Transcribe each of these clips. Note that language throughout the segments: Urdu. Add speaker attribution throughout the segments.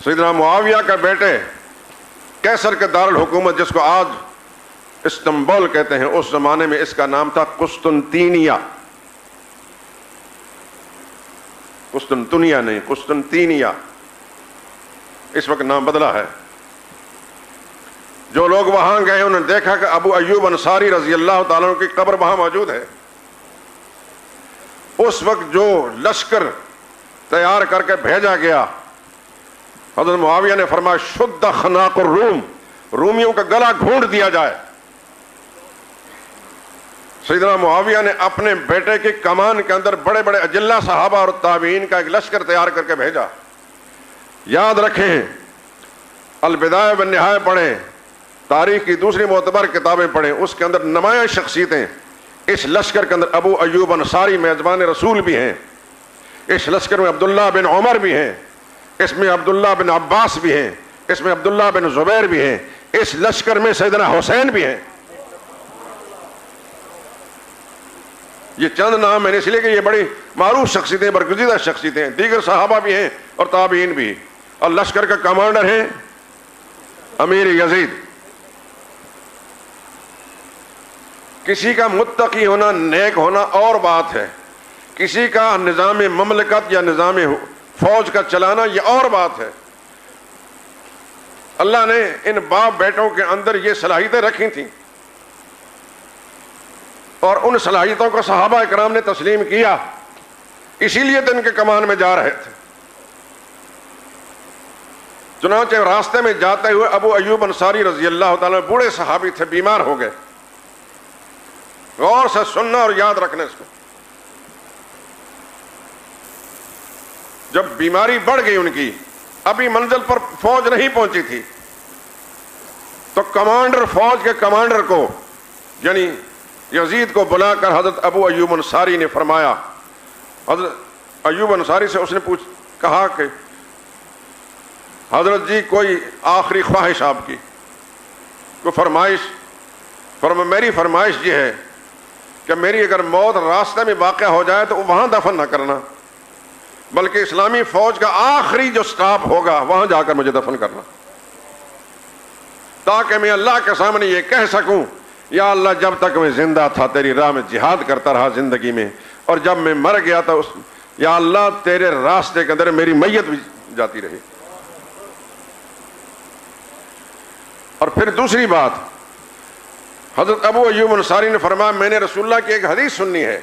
Speaker 1: سیدنا معاویہ کے بیٹے کیسر کے دارالحکومت جس کو آج استنبول کہتے ہیں، اس زمانے میں اس کا نام تھا قسطنطینیہ، قسطنطنیہ نہیں، قسطنطینیہ، اس وقت نام بدلا ہے۔ جو لوگ وہاں گئے انہوں نے دیکھا کہ ابو ایوب انصاری رضی اللہ تعالیٰ عنہ کی قبر وہاں موجود ہے۔ اس وقت جو لشکر تیار کر کے بھیجا گیا، حضرت معاویہ نے فرمایا شد خناق الروم، رومیوں کا گلا گھونٹ دیا جائے۔ سیدنا معاویہ نے اپنے بیٹے کی کمان کے اندر بڑے بڑے اجلہ صحابہ اور تابعین کا ایک لشکر تیار کر کے بھیجا۔ یاد رکھیں، البدایہ والنہایہ پڑھیں، تاریخ کی دوسری معتبر کتابیں پڑھیں، اس کے اندر نمایاں شخصیتیں۔ اس لشکر کے اندر ابو ایوب انصاری میزبان رسول بھی ہیں، اس لشکر میں عبداللہ بن عمر بھی ہیں، اس میں عبداللہ بن عباس بھی ہیں، اس میں عبداللہ بن زبیر بھی ہیں، اس لشکر میں سیدنا حسین بھی ہیں۔ یہ چند نام ہیں اس لیے کہ یہ بڑی معروف شخصیتیں، برگزیدہ شخصیتیں ہیں، دیگر صحابہ بھی ہیں اور تابعین بھی، اور لشکر کا کمانڈر ہیں امیر یزید۔ کسی کا متقی ہونا، نیک ہونا اور بات ہے، کسی کا نظام مملکت یا نظام فوج کا چلانا یہ اور بات ہے۔ اللہ نے ان باپ بیٹوں کے اندر یہ صلاحیتیں رکھی تھیں، اور ان صلاحیتوں کو صحابہ اکرام نے تسلیم کیا، اسی لیے تو ان کے کمان میں جا رہے تھے۔ چنانچہ راستے میں جاتے ہوئے ابو ایوب انصاری رضی اللہ تعالیٰ بوڑھے صحابی تھے، بیمار ہو گئے۔ غور سے سننا اور یاد رکھنا اس کو۔ جب بیماری بڑھ گئی ان کی، ابھی منزل پر فوج نہیں پہنچی تھی، تو کمانڈر، فوج کے کمانڈر کو یعنی یزید کو بلا کر حضرت ابو ایوب انصاری نے فرمایا، حضرت ایوب انصاری سے اس نے کہا کہ حضرت جی کوئی آخری خواہش آپ کی، کوئی فرمائش؟ میری فرمائش یہ ہے کہ میری اگر موت راستے میں واقع ہو جائے تو وہاں دفن نہ کرنا، بلکہ اسلامی فوج کا آخری جو سٹاپ ہوگا وہاں جا کر مجھے دفن کرنا، تاکہ میں اللہ کے سامنے یہ کہہ سکوں یا اللہ جب تک میں زندہ تھا تیری راہ میں جہاد کرتا رہا زندگی میں، اور جب میں مر گیا تو یا اللہ تیرے راستے کے اندر میری میت بھی جاتی رہی۔ اور پھر دوسری بات، حضرت ابو ایوب انصاری نے فرمایا میں نے رسول اللہ کی ایک حدیث سننی ہے،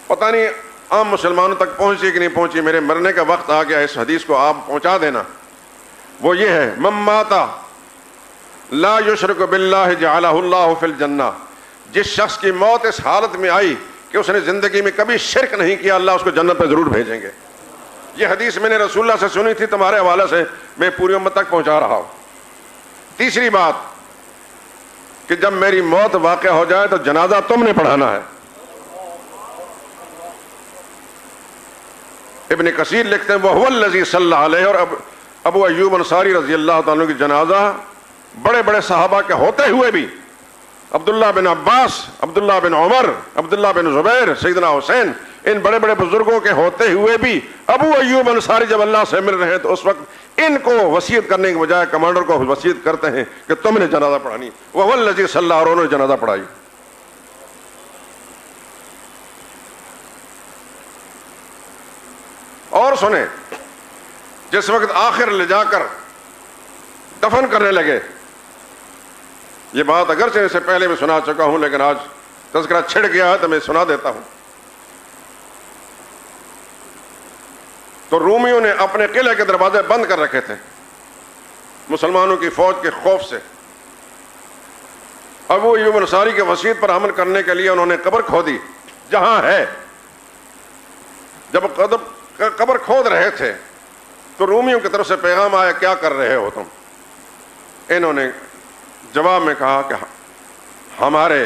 Speaker 1: پتہ نہیں عام مسلمانوں تک پہنچی کہ نہیں پہنچی، میرے مرنے کا وقت آ گیا، اس حدیث کو آپ پہنچا دینا۔ وہ یہ ہے، من مات لا یشرک باللہ جعلہ اللہ فی الجنہ، جس شخص کی موت اس حالت میں آئی کہ اس نے زندگی میں کبھی شرک نہیں کیا، اللہ اس کو جنت پہ ضرور بھیجیں گے۔ یہ حدیث میں نے رسول اللہ سے سنی تھی، تمہارے حوالے سے میں پوری امت تک پہنچا رہا ہوں۔ تیسری بات کہ جب میری موت واقع ہو جائے تو جنازہ تم نے پڑھانا ہے۔ ابن کثیر لکھتے ہیں وَهُوَ الَّذِي صَلَّى عَلَيْهِ، اور ابو ایوب انصاری رضی اللہ تعالیٰ عنہ کی جنازہ بڑے بڑے صحابہ کے ہوتے ہوئے بھی، عبداللہ بن عباس، عبداللہ بن عمر، عبداللہ بن زبیر، سیدنا حسین، ان بڑے بڑے بزرگوں کے ہوتے ہوئے بھی ابو ایوب انصاری جب اللہ سے مل رہے ہیں تو اس وقت ان کو وصیت کرنے کے بجائے کمانڈر کو وصیت کرتے ہیں کہ تم نے جنازہ پڑھانی، وَهُوَ الَّذِي صَلَّى، اور انہوں نے جنازہ پڑھائی۔ اور سنیں، جس وقت آخر لے جا کر دفن کرنے لگے، یہ بات اگرچہ اس سے پہلے میں سنا چکا ہوں لیکن آج تذکرہ چھڑ گیا ہے تو میں سنا دیتا ہوں۔ تو رومیوں نے اپنے قلعے کے دروازے بند کر رکھے تھے مسلمانوں کی فوج کے خوف سے۔ ابو ایوب انصاری کے وصیت پر عمل کرنے کے لیے انہوں نے قبر کھودی جہاں ہے۔ جب قبر کھود رہے تھے تو رومیوں کی طرف سے پیغام آیا کیا کر رہے ہو تم؟ انہوں نے جواب میں کہا کہ ہمارے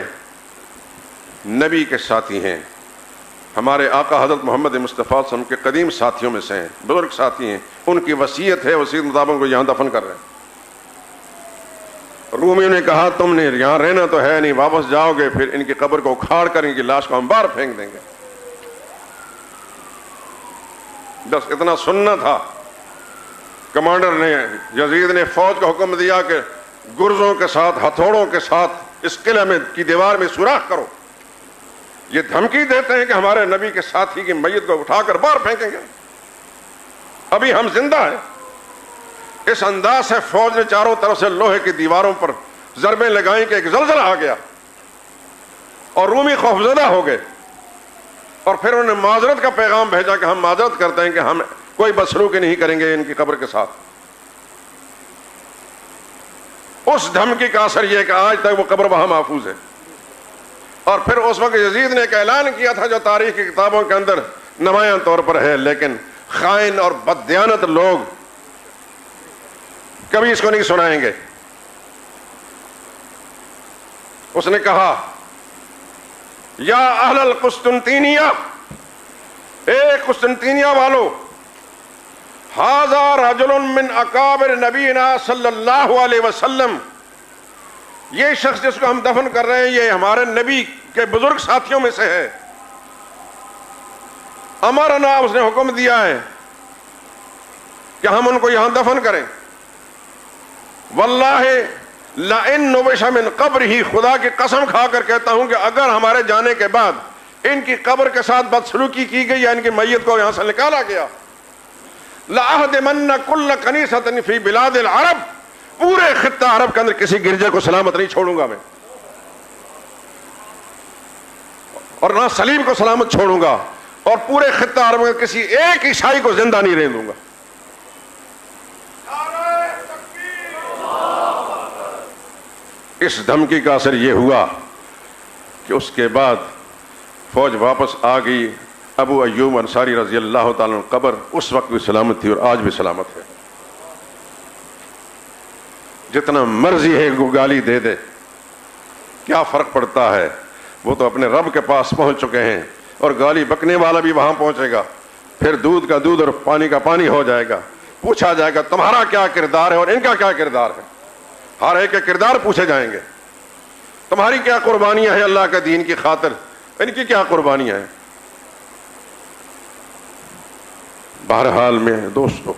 Speaker 1: نبی کے ساتھی ہیں، ہمارے آقا حضرت محمد مصطفیٰ صلی اللہ علیہ وسلم کے قدیم ساتھیوں میں سے ہیں، بزرگ ساتھی ہیں، ان کی وصیت ہے، وصیت مطابق کو یہاں دفن کر رہے ہیں۔ رومیوں نے کہا تم نے یہاں رہنا تو ہے نہیں، واپس جاؤ گے پھر ان کی قبر کو اکھاڑ کر ان کی لاش کو ہم باہر پھینک دیں گے۔ بس اتنا سننا تھا کمانڈر نے یزید نے فوج کا حکم دیا کہ گرزوں کے ساتھ ہتھوڑوں کے ساتھ اس قلعے میں کی دیوار میں سوراخ کرو. یہ دھمکی دیتے ہیں کہ ہمارے نبی کے ساتھی کی میت کو اٹھا کر باہر پھینکیں گے, ابھی ہم زندہ ہیں. اس انداز سے فوج نے چاروں طرف سے لوہے کی دیواروں پر ضربیں لگائیں کہ ایک زلزلہ آ گیا اور رومی خوفزدہ ہو گئے, اور پھر انہوں نے معذرت کا پیغام بھیجا کہ ہم معذرت کرتے ہیں کہ ہم کوئی بدسلوکی نہیں کریں گے ان کی قبر کے ساتھ. اس دھمکی کا اثر یہ کہ آج تک وہ قبر وہاں محفوظ ہے. اور پھر اس وقت یزید نے ایک اعلان کیا تھا جو تاریخ کی کتابوں کے اندر نمایاں طور پر ہے, لیکن خائن اور بددیانت لوگ کبھی اس کو نہیں سنائیں گے. اس نے کہا, یا اہل القسطنطینیہ, اے قسطنطینیہ والو, ھذا رجل من اکابر نبینا صلی اللہ علیہ وسلم, یہ شخص جس کو ہم دفن کر رہے ہیں یہ ہمارے نبی کے بزرگ ساتھیوں میں سے ہے. امرنا, اس نے حکم دیا ہے کہ ہم ان کو یہاں دفن کریں. واللہ لئن نبش من قبرہ, خدا کی قسم کھا کر کہتا ہوں کہ اگر ہمارے جانے کے بعد ان کی قبر کے ساتھ بدسلوکی کی گئی یا ان کی میت کو یہاں سے نکالا گیا, لأہدمن کل کنیسۃ فی بلاد العرب, پورے خطہ عرب کے اندر کسی گرجے کو سلامت نہیں چھوڑوں گا میں, اور نہ سلیم کو سلامت چھوڑوں گا, اور پورے خطہ عرب میں کسی ایک عیسائی کو زندہ نہیں رہنے دوں گا. اس دھمکی کا اثر یہ ہوا کہ اس کے بعد فوج واپس آ گئی. ابو ایوب انصاری رضی اللہ تعالیٰ عنہ قبر اس وقت بھی سلامت تھی اور آج بھی سلامت ہے. جتنا مرضی ہے وہ گالی دے دے, کیا فرق پڑتا ہے, وہ تو اپنے رب کے پاس پہنچ چکے ہیں, اور گالی بکنے والا بھی وہاں پہنچے گا. پھر دودھ کا دودھ اور پانی کا پانی ہو جائے گا. پوچھا جائے گا تمہارا کیا کردار ہے اور ان کا کیا کردار ہے. ہر ایک کے کردار پوچھے جائیں گے. تمہاری کیا قربانیاں ہیں اللہ کے دین کی خاطر, ان کی کیا قربانیاں ہیں. بہرحال میں دوستو,